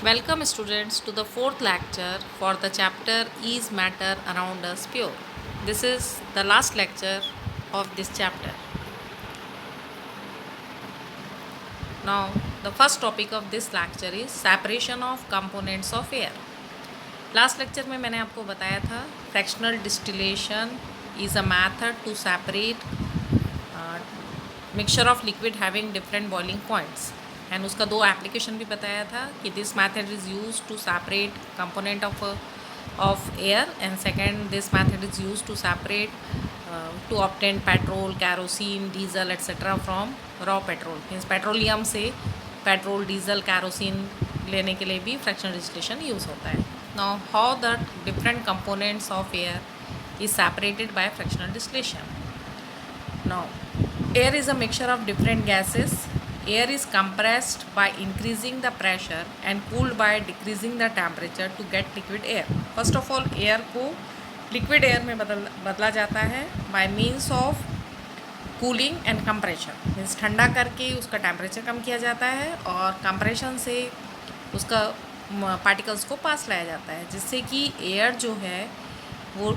Welcome students to the fourth lecture for the chapter Is Matter Around Us Pure. This is the last lecture of this chapter. Now the first topic of this lecture is separation of components of air. Last lecture में मैंने आपको बताया था fractional distillation is a method to separate mixture of liquid having different boiling points and उसका दो application भी बताया था कि this method is use to separate component of air and second this method is use to separate to obtain petrol kerosene diesel etcetera from raw petrol means petroleum से petrol diesel kerosene लेने के लिए भी fractional distillation use होता है. Now how the different components of air is separated by fractional distillation. Now air is a mixture of different gases. Air is compressed by increasing the pressure and cooled by decreasing the temperature to get liquid air. First of all air को liquid air में बदला जाता है by means of cooling and compression. Means ठंडा करके उसका temperature कम किया जाता है और कंप्रेशन से उसका पार्टिकल्स को पास लाया जाता है जिससे कि एयर जो है वो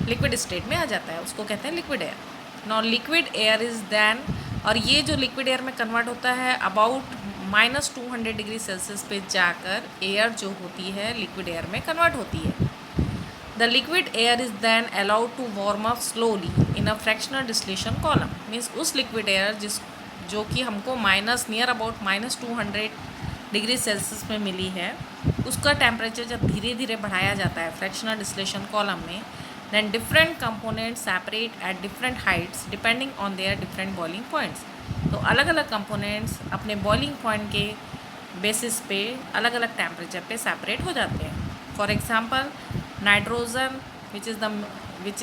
लिक्विड स्टेट में आ जाता है, उसको कहते हैं liquid air. Non liquid air is then और ये जो लिक्विड एयर में कन्वर्ट होता है अबाउट -200 डिग्री सेल्सियस पे जाकर एयर जो होती है लिक्विड एयर में कन्वर्ट होती है. The liquid air is then allowed to warm up slowly in a fractional distillation column. Means उस लिक्विड एयर जो कि हमको नियर अबाउट -200 डिग्री सेल्सियस में मिली है उसका टेम्परेचर जब धीरे धीरे बढ़ाया जाता है फ्रैक्शनल डिस्टिलेशन कॉलम में then different components separate at different heights depending on their different boiling points. तो अलग अलग कंपोनेंट्स अपने बॉइलिंग पॉइंट के बेसिस पे अलग अलग टेम्परेचर पे सेपरेट हो जाते हैं. For example nitrogen which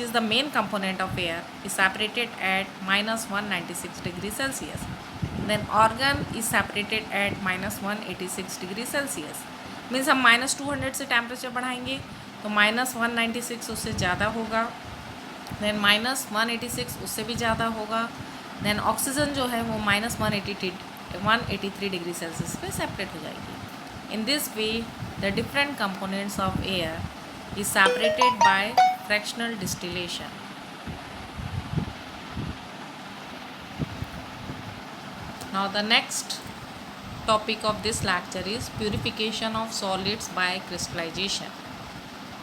is the main component of air is separated at -196 degree Celsius. then organ is separated at -186 degree Celsius. Means हम -200 से टेम्परेचर बढ़ाएंगे तो -196 उससे ज़्यादा होगा, देन -186 उससे भी ज़्यादा होगा, देन ऑक्सीजन जो है वो -183 डिग्री सेल्सियस पे सेपरेट हो जाएगी. In this way the different components of air is separated by fractional distillation. Now the next topic of this lecture is purification of solids by crystallization.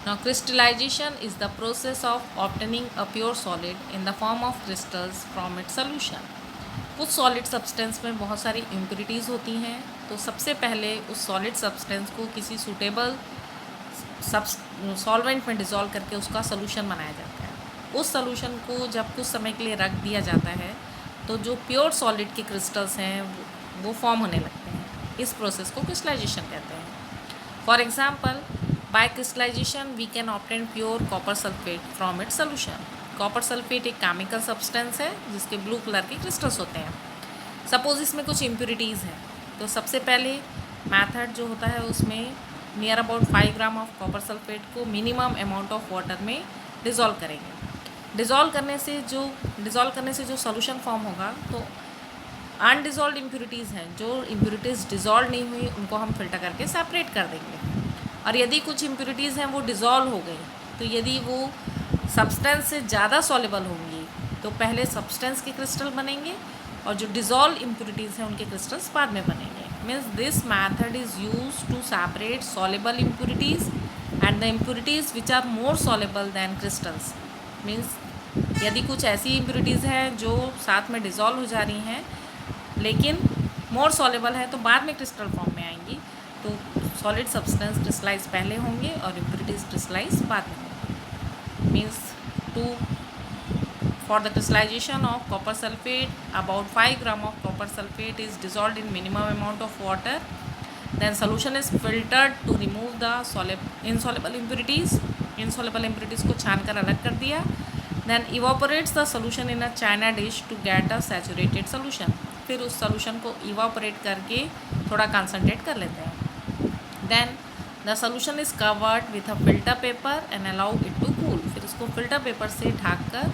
Now crystallization is the process of obtaining a pure solid in the form of crystals from its solution. कुछ solid substance में बहुत सारी impurities होती हैं तो सबसे पहले उस सॉलिड सब्सटेंस को किसी सूटेबल सॉल्वेंट में डिज़ोल्व करके उसका सोल्यूशन बनाया जाता है. उस सोल्यूशन को जब कुछ समय के लिए रख दिया जाता है तो जो प्योर सॉलिड के क्रिस्टल्स हैं वो फॉर्म होने लगते हैं. इस प्रोसेस को क्रिस्टलाइजेशन कहते हैं. For example by crystallization we can obtain pure copper sulphate from its solution. Copper sulphate एक केमिकल सब्सटेंस है जिसके ब्लू कलर के क्रिस्टल्स होते हैं. सपोज इसमें कुछ इम्प्योरिटीज़ हैं तो सबसे पहले मैथड जो होता है उसमें near about 5 gram of copper sulphate को मिनिमम अमाउंट ऑफ वाटर में डिज़ोल्व करेंगे. डिज़ोल्व करने से जो सॉल्यूशन फॉर्म होगा तो अनडिज़ोल्व इम्प्योरिटीज़ हैं, जो इम्प्योरिटीज़ डिज़ोल्व नहीं हुई उनको हम फिल्टर करके सेपरेट कर देंगे. और यदि कुछ इम्प्योरिटीज़ हैं वो डिज़ोल्व हो गई तो यदि वो सब्सटेंस से ज़्यादा सॉल्युबल होंगी तो पहले सब्सटेंस के क्रिस्टल बनेंगे और जो डिज़ोल्व इम्प्योरिटीज़ हैं उनके क्रिस्टल्स बाद में बनेंगे. Means this method is use to separate soluble impurities and the impurities which are more soluble than crystals. Means यदि कुछ ऐसी इम्प्योरिटीज़ हैं जो साथ में डिज़ोल्व हो जा रही हैं लेकिन मोर सॉल्युबल है तो बाद में क्रिस्टल फॉर्म में आएंगी. तो सॉलिड सब्सटेंस क्रिस्टलाइज पहले होंगे और इम्प्योरिटीज़ क्रिस्टलाइज बाद में होंगी. Means for the crystallization of copper sulphate about 5 gram of copper sulphate is dissolved in minimum amount of water. Then solution is filtered to remove the insoluble impurities. Insoluble impurities को छान कर अलग कर दिया. then evaporates the solution in a china dish to get a saturated solution. फिर उस solution को evaporate करके थोड़ा concentrate कर लेते हैं. then the solution is covered with a filter paper and allow it to cool. फिर उसको filter paper से ढक कर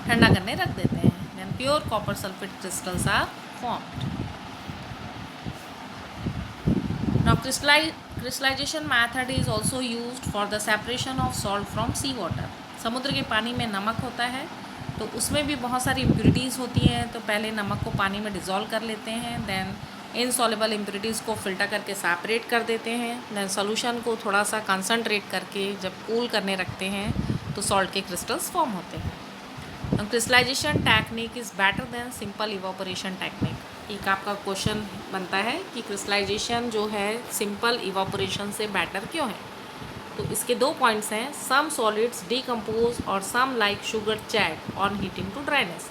ठंडा करने रख देते हैं. then pure copper sulfate crystals are formed. Now crystallization method is also used for the separation of salt from sea water. समुद्र के पानी में नमक होता है, तो उसमें भी बहुत सारी इम्प्यूरिटीज़ होती हैं, तो पहले नमक को पानी में डिज़ोल्व कर लेते हैं, देन इनसॉल्युबल इम्प्यूरिटीज़ को फ़िल्टर करके सेपरेट कर देते हैं, देन सोल्यूशन को थोड़ा सा कंसनट्रेट करके जब कूल करने रखते हैं तो सॉल्ट के क्रिस्टल्स फॉर्म होते हैं। Crystallization technique is better than simple evaporation technique. एक आपका क्वेश्चन बनता है कि क्रिस्टलाइजेशन जो है सिंपल इवापोरेशन से बेटर क्यों है। तो इसके दो पॉइंट्स हैं, सम सॉलिड्स डिकम्पोज और some like sugar char on heating to dryness.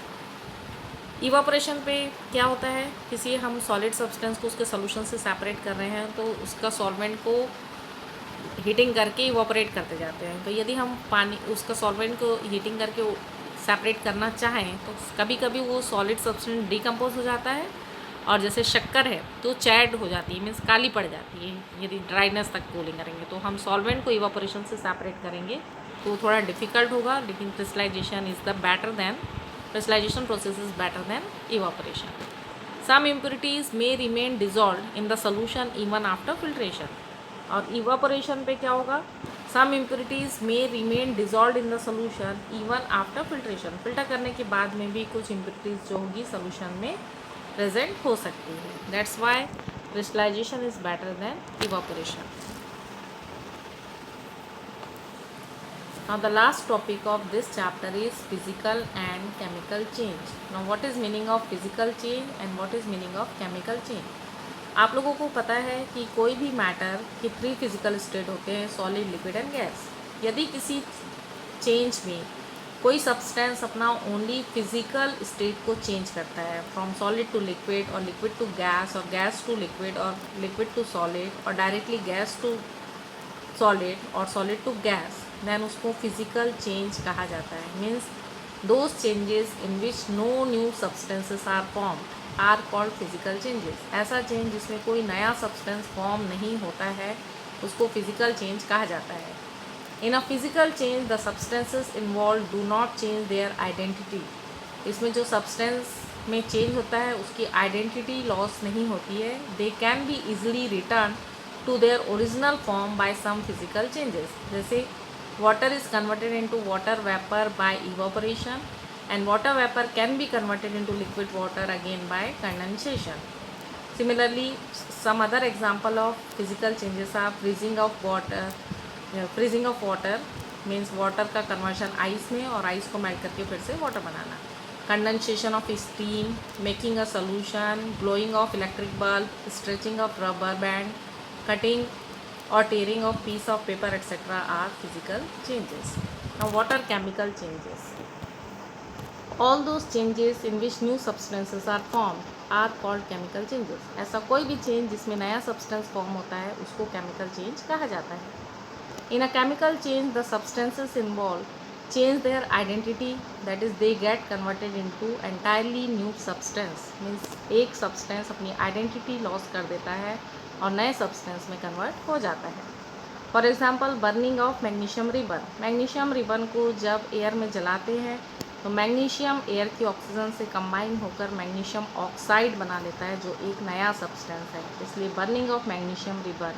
Evaporation पे क्या होता है, किसी हम सॉलिड सब्सटेंस को उसके सोल्यूशन से सेपरेट कर रहे हैं तो उसका सॉल्वेंट को हीटिंग करके इवापोरेट करते जाते हैं। तो यदि हम पानी उसका सॉल्वेंट को हीटिंग करके सेपरेट करना चाहें तो कभी कभी वो सॉलिड सब्सटेंस डिकम्पोज हो जाता है, और जैसे शक्कर है तो चैड हो जाती है, मीन्स काली पड़ जाती है यदि ड्राइनेस तक कूलिंग करेंगे। तो हम सॉल्वेंट को इवापोरेशन से सेपरेट करेंगे तो थोड़ा डिफ़िकल्ट होगा, लेकिन crystallization is the better than crystallization process is better than evaporation. Some impurities may remain dissolved in the solution even after filtration. और evaporation पे क्या होगा, some impurities may remain dissolved in the solution even after filtration. Filter करने के बाद में भी कुछ impurities जो होगी solution में present हो सकती है. That's why crystallization is better than evaporation. Now the last topic of this chapter is physical and chemical change. Now what is meaning of physical change and what is meaning of chemical change? आप लोगों को पता है कि कोई भी matter के 3 physical state होते हैं, सॉलिड, लिक्विड एंड गैस। यदि किसी चेंज में कोई सब्सटेंस अपना ओनली फिजिकल स्टेट को चेंज करता है, फ्रॉम सॉलिड टू लिक्विड और लिक्विड टू गैस और गैस टू लिक्विड और लिक्विड टू सॉलिड और डायरेक्टली गैस टू सॉलिड और सॉलिड टू गैस, देन उसको फिजिकल चेंज कहा जाता है। Means those changes in which no new substances are form are called physical changes. ऐसा change जिसमें कोई नया सब्सटेंस फॉर्म नहीं होता है उसको फिजिकल चेंज कहा जाता है। In a physical change the substances involve do not change their identity. इसमें जो सब्सटेंस में चेंज होता है उसकी आइडेंटिटी लॉस नहीं होती है। They can be easily return to their original form by some physical changes. जैसे water is converted into water vapor by evaporation and water vapor can be converted into liquid water again by condensation. Similarly, some other example of physical changes are freezing of water. Freezing of water means water का conversion ice में और ice को melt करके फिर से water banana. Condensation of steam, making a solution, blowing of electric bulb, stretching of rubber band, cutting or tearing of piece of paper etc. are physical changes. Now what are chemical changes? All those changes in which new substances are formed are called chemical changes. ऐसा कोई भी change जिसमें नया substance form होता है उसको chemical change कहा जाता है। In a chemical change the substances involve change their identity, that is they get converted into entirely new substance. means एक सब्सटेंस अपनी आइडेंटिटी लॉस कर देता है और नए सब्सटेंस में कन्वर्ट हो जाता है। For example burning of magnesium ribbon. Magnesium ribbon को जब एयर में जलाते हैं तो मैग्नीशियम एयर की ऑक्सीजन से कंबाइन होकर मैग्नीशियम ऑक्साइड बना लेता है जो एक नया सब्सटेंस है। इसलिए burning of magnesium ribbon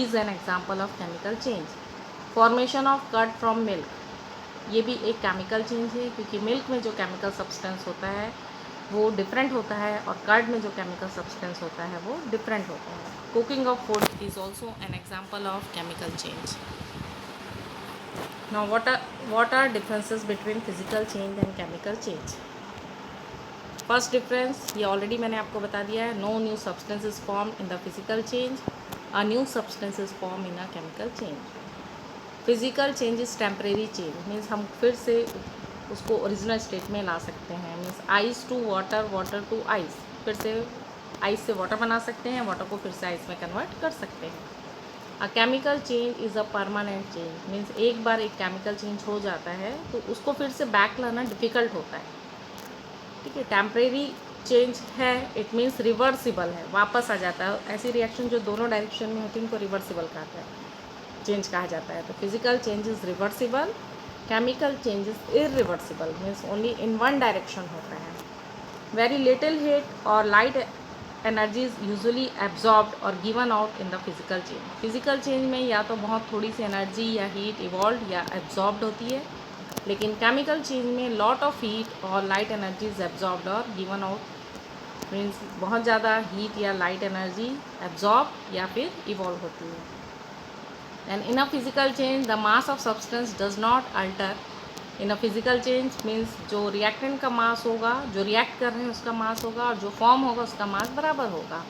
is an example of chemical change. Formation of curd from milk, ये भी एक केमिकल चेंज है क्योंकि मिल्क में जो केमिकल सब्सटेंस होता है वो डिफरेंट होता है और कर्ड में जो केमिकल सब्सटेंस होता है वो डिफरेंट होता है। Cooking of food is also an example of chemical change. Now what are differences between physical change and chemical change? First difference ये ऑलरेडी मैंने आपको बता दिया है, no new substance is form in the physical change, a new substance is form in a chemical change. Physical change is temporary change, means हम फिर से उसको ओरिजिनल स्टेट में ला सकते हैं। Means ice to water, water to ice, फिर से आइस से वाटर बना सकते हैं, वाटर को फिर से आइस में कन्वर्ट कर सकते हैं। अ chemical change is a permanent change, means एक बार एक केमिकल चेंज हो जाता है तो उसको फिर से बैक लाना डिफ़िकल्ट होता है। ठीक है, टेम्परेरी चेंज है, इट मीन्स रिवर्सिबल है, वापस आ जाता है। ऐसी रिएक्शन जो दोनों डायरेक्शन में होती है उनको रिवर्सिबल कहते हैं, चेंज कहा जाता है। तो physical change is reversible, chemical change is irreversible, means only in one direction होता है। वेरी लिटिल हीट और light energy is usually absorbed और given out in the physical change. Physical change में या तो बहुत थोड़ी सी एनर्जी या हीट इवॉल्व या एब्जॉर्ब्ड होती है, लेकिन केमिकल चेंज में लॉट ऑफ हीट और लाइट एनर्जी इज एब्जॉर्ब्ड और गिवन आउट। मीन्स बहुत ज़्यादा हीट या लाइट एनर्जी एब्जॉर्ब या फिर इवॉल्व होती है। And in a physical change the mass of substance does not alter. In a physical change means जो रिएक्टेंट का मास होगा, जो रिएक्ट कर रहे हैं उसका मास होगा, और जो फॉर्म होगा उसका मास बराबर होगा।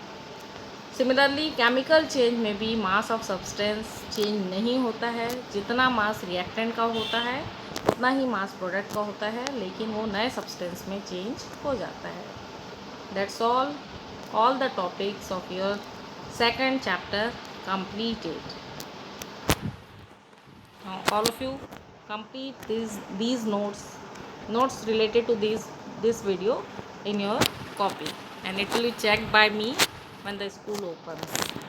सिमिलरली केमिकल चेंज में भी मास ऑफ सब्सटेंस चेंज नहीं होता है। जितना मास रिएक्टेंट का होता है उतना ही मास प्रोडक्ट का होता है, लेकिन वो नए सब्सटेंस में चेंज हो जाता है। That's all the topics of your second chapter completed. Now all of you complete these notes related to this video in your copy, and it will be checked by me when the school opens.